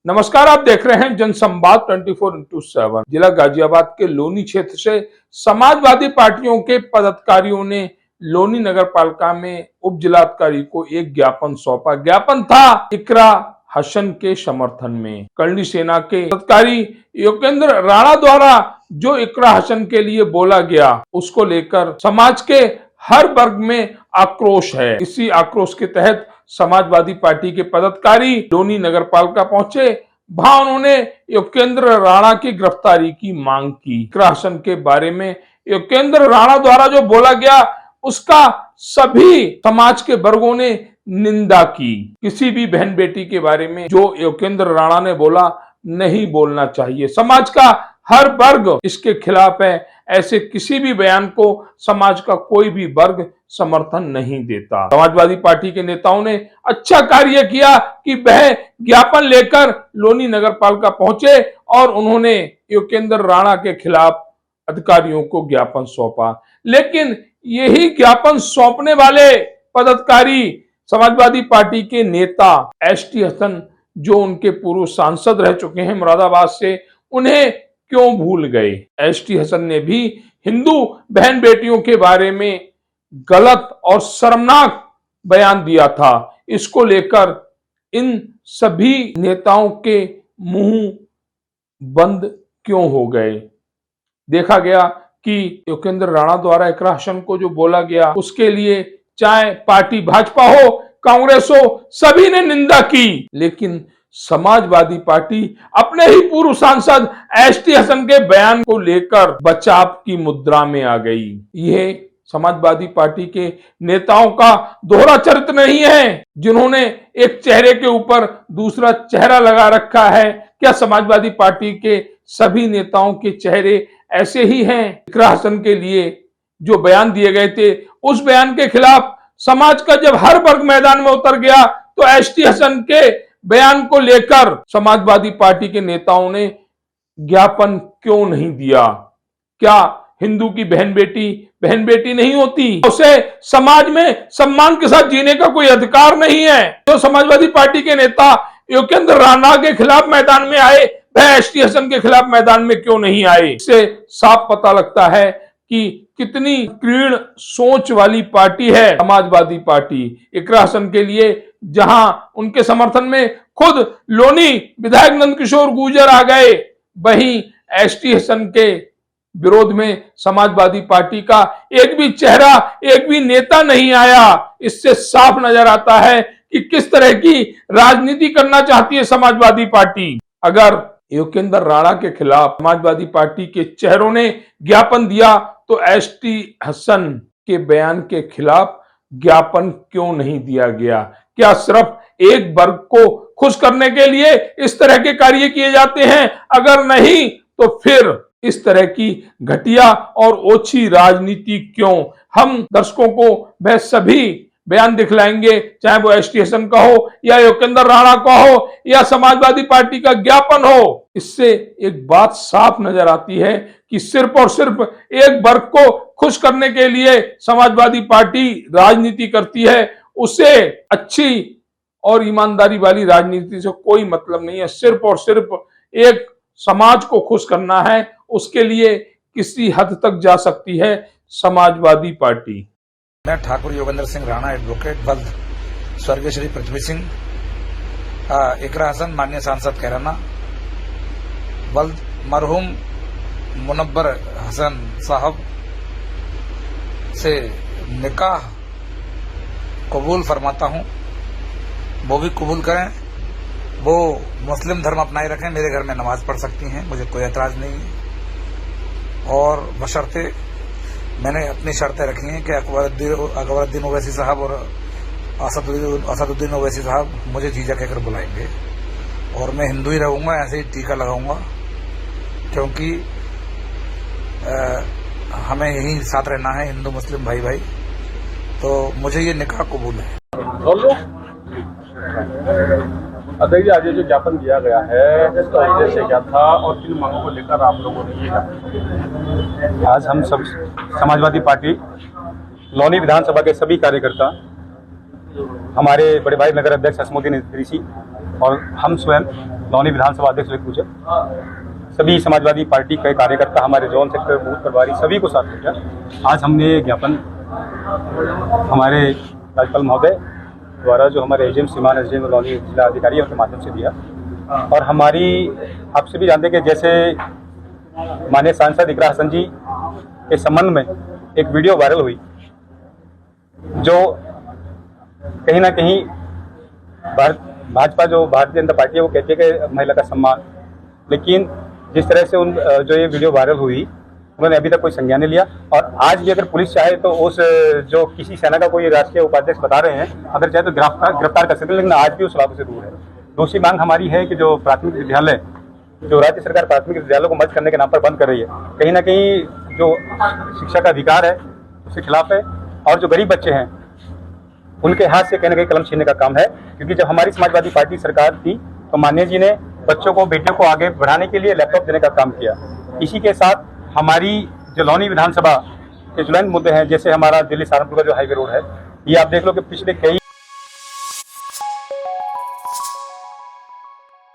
नमस्कार, आप देख रहे हैं जनसंवाद 24x7। जिला गाजियाबाद के लोनी क्षेत्र से समाजवादी पार्टियों के पदाधिकारियों ने लोनी नगर पालिका में उप जिलाधिकारी को एक ज्ञापन सौंपा। ज्ञापन था इकरा हसन के समर्थन में। करणी सेना के पदाधिकारी योगेंद्र राणा द्वारा जो इकरा हसन के लिए बोला गया, उसको लेकर समाज के हर वर्ग में आक्रोश है। इसी आक्रोश के तहत समाजवादी पार्टी के पदाधिकारी लोनी नगर पालिका पहुंचे। वहां उन्होंने योगेंद्र राणा की गिरफ्तारी की मांग की। इकरा हसन के बारे में योगेंद्र राणा द्वारा जो बोला गया, उसका सभी समाज के वर्गों ने निंदा की। किसी भी बहन बेटी के बारे में जो योगेंद्र राणा ने बोला, नहीं बोलना चाहिए। समाज का हर वर्ग इसके खिलाफ है। ऐसे किसी भी बयान को समाज का कोई भी वर्ग समर्थन नहीं देता। समाजवादी पार्टी के नेताओं ने अच्छा कार्य किया कि वह ज्ञापन लेकर लोनी नगर पालिका पहुंचे और उन्होंने योगेंद्र राणा के खिलाफ अधिकारियों को ज्ञापन सौंपा। लेकिन यही ज्ञापन सौंपने वाले पदाधिकारी समाजवादी पार्टी के नेता एसटी हसन, जो उनके पूर्व सांसद रह चुके हैं मुरादाबाद से, उन्हें क्यों भूल गए। एसटी हसन ने भी हिंदू बहन बेटियों के बारे में गलत और शर्मनाक बयान दिया था। इसको लेकर इन सभी नेताओं के मुंह बंद क्यों हो गए। देखा गया कि योगेंद्र राणा द्वारा इकरा हसन को जो बोला गया, उसके लिए चाहे पार्टी भाजपा हो, कांग्रेस हो, सभी ने निंदा की। लेकिन समाजवादी पार्टी अपने ही पूर्व सांसद एसटी हसन के बयान को लेकर बचाव की मुद्रा में आ गई। यह समाजवादी पार्टी के नेताओं का दोहरा चरित्र नहीं है, जिन्होंने एक चेहरे के ऊपर दूसरा चेहरा लगा रखा है। क्या समाजवादी पार्टी के सभी नेताओं के चेहरे ऐसे ही हैं? इकरा हसन के लिए जो बयान दिए गए थे, उस बयान के खिलाफ समाज का जब हर वर्ग मैदान में उतर गया, तो एसटी हसन के बयान को लेकर समाजवादी पार्टी के नेताओं ने ज्ञापन क्यों नहीं दिया। क्या हिंदू की बहन बेटी नहीं होती? उसे समाज में सम्मान के साथ जीने का कोई अधिकार नहीं है? तो समाजवादी पार्टी के नेता योगेंद्र राणा के खिलाफ मैदान में आए, वह एसटी हसन के खिलाफ मैदान में क्यों नहीं आए? इससे साफ पता लगता है कि कितनी तीव्र सोच वाली पार्टी है समाजवादी पार्टी। इकरा हसन के लिए जहां उनके समर्थन में खुद लोनी विधायक नंदकिशोर गुर्जर आ गए, वहीं एसटी हसन के विरोध में समाजवादी पार्टी का एक भी चेहरा, एक भी नेता नहीं आया। इससे साफ नजर आता है कि किस तरह की राजनीति करना चाहती है समाजवादी पार्टी। अगर योगेंद्र राणा के खिलाफ समाजवादी पार्टी के चेहरों ने ज्ञापन दिया, तो एसटी हसन के बयान के खिलाफ ज्ञापन क्यों नहीं दिया गया? क्या सिर्फ एक वर्ग को खुश करने के लिए इस तरह के कार्य किए जाते हैं? अगर नहीं, तो फिर इस तरह की घटिया और ओछी राजनीति क्यों? हम दर्शकों को वह सभी बयान दिखलाएंगे, चाहे वो एसटी हसन का हो या योगेंद्र राणा का हो या समाजवादी पार्टी का ज्ञापन हो। इससे एक बात साफ नजर आती है कि सिर्फ और सिर्फ एक वर्ग को खुश करने के लिए समाजवादी पार्टी राजनीति करती है। उसे अच्छी और ईमानदारी वाली राजनीति से कोई मतलब नहीं है। सिर्फ और सिर्फ एक समाज को खुश करना है, उसके लिए किसी हद तक जा सकती है समाजवादी पार्टी। मैं ठाकुर योगेंद्र सिंह राणा, एडवोकेट, बल्द, स्वर्गीय श्री पृथ्वी सिंह, इकरा हसन माननीय सांसद कैराना, बल्द मरहूम मुनव्वर हसन साहब से निकाह कबूल फरमाता हूं। वो भी कबूल करें, वो मुस्लिम धर्म अपनाए रखें, मेरे घर में नमाज पढ़ सकती हैं, मुझे कोई ऐतराज नहीं है। और बशर्ते मैंने अपनी शर्तें रखी हैं कि अकबरुद्दीन ओवैसी साहब और असदुद्दीन ओवैसी साहब मुझे जीजा कहकर बुलाएंगे और मैं हिंदू ही रहूंगा, ऐसे ही टीका लगाऊंगा, क्योंकि हमें यही साथ रहना है, हिंदू मुस्लिम भाई भाई। तो मुझे ये निकाह कबूल है। अध्यक्ष जी, आज ये जो ज्ञापन दिया गया है, इसका उद्देश्य क्या था और किन मांगों को लेकर आप लोगों ने ये ज्ञापन? आज हम सब समाजवादी पार्टी लोनी विधानसभा के सभी कार्यकर्ता, हमारे बड़े भाई नगर अध्यक्ष असमुद्दीन ऋषि और हम स्वयं लौनी विधानसभा अध्यक्ष से पूछे, सभी समाजवादी पार्टी के कार्यकर्ता, हमारे जोन सेक्टर बूथ प्रभारी सभी को साथ लिया। आज हमने ये ज्ञापन हमारे राज्यपाल महोदय द्वारा जो हमारे एजीएम सीमान एसडीएम लौनी जिला अधिकारी के माध्यम से दिया। और हमारी आपसे भी जानते हैं कि जैसे माननीय सांसद इकरा हसन जी के संबंध में एक वीडियो वायरल हुई जो कहीं ना कहीं भाजपा जो भारतीय जनता पार्टी है वो कहती है कि महिला का सम्मान, लेकिन जिस तरह से जो ये वीडियो वायरल हुई उन्होंने अभी तक कोई संज्ञान नहीं लिया। और आज भी अगर पुलिस चाहे तो उस जो किसी सेना का कोई राष्ट्रीय उपाध्यक्ष बता रहे हैं, अगर चाहे तो गिरफ्तार कर सकते हैं, लेकिन आज भी उस लाभ से दूर है। दूसरी मांग हमारी है कि जो प्राथमिक विद्यालय जो राज्य सरकार प्राथमिक विद्यालयों को मर्ज करने के नाम पर बंद कर रही है, कहीं ना कहीं जो शिक्षा का अधिकार है उसके खिलाफ है। और जो गरीब बच्चे हैं उनके हाथ से कहीं ना कहीं कलम छीनने का काम है, क्योंकि जब हमारी समाजवादी पार्टी सरकार थी तो माननीय जी ने बच्चों को, बेटियों को आगे बढ़ाने के लिए लैपटॉप देने का काम किया। इसी के साथ हमारी जो लौनी विधानसभा के ज्वलंत मुद्दे हैं, जैसे हमारा दिल्ली सहारनपुर का जो हाईवे रोड है, ये आप देख लो कि पिछले कई